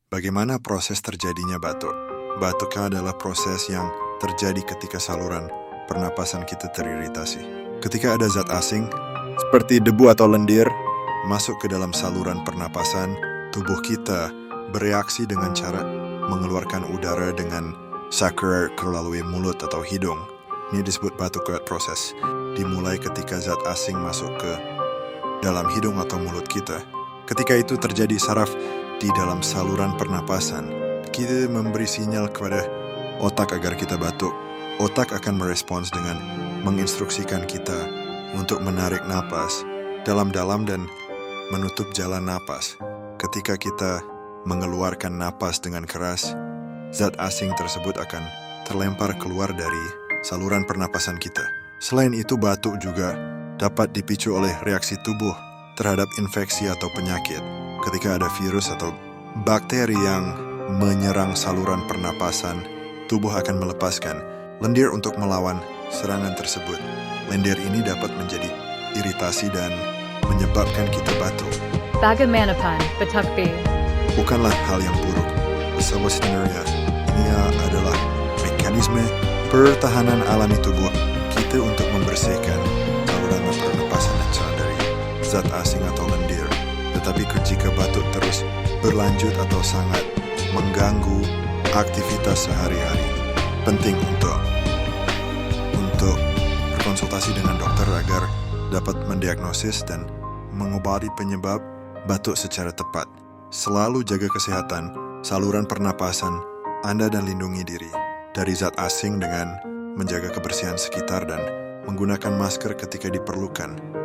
Bagaimana proses terjadinya batuk? Batuk adalah proses yang terjadi ketika saluran pernapasan kita teriritasi. Ketika ada zat asing, seperti debu atau lendir, masuk ke dalam saluran pernapasan, tubuh kita bereaksi dengan cara mengeluarkan udara dengan saluran melalui mulut atau hidung. Ini disebut batuk proses. Dimulai ketika zat asing masuk ke dalam hidung atau mulut kita. Ketika itu terjadi saraf di dalam saluran pernapasan, kita memberi sinyal kepada otak agar kita batuk. Otak akan merespons dengan menginstruksikan kita untuk menarik napas dalam-dalam dan menutup jalan napas. Ketika kita mengeluarkan napas dengan keras, zat asing tersebut akan terlempar keluar dari saluran pernapasan kita. Selain itu, batuk juga dapat dipicu oleh reaksi tubuh terhadap infeksi atau penyakit. Ketika ada virus atau bakteri yang menyerang saluran pernapasan, tubuh akan melepaskan lendir untuk melawan serangan tersebut. Lendir ini dapat menjadi iritasi dan menyebabkan kita batuk. Bagaimanapan batuk B? Bukanlah hal yang buruk. Sebenarnya, ini adalah mekanisme pertahanan alami tubuh kita untuk membersihkan saluran pernapasan dari zat asing atau lendir. Tetapi jika batuk terus berlanjut atau sangat mengganggu aktivitas sehari-hari, penting untuk berkonsultasi dengan dokter agar dapat mendiagnosis dan mengobati penyebab batuk secara tepat. Selalu jaga kesehatan saluran pernapasan Anda dan lindungi diri dari zat asing dengan menjaga kebersihan sekitar dan menggunakan masker ketika diperlukan.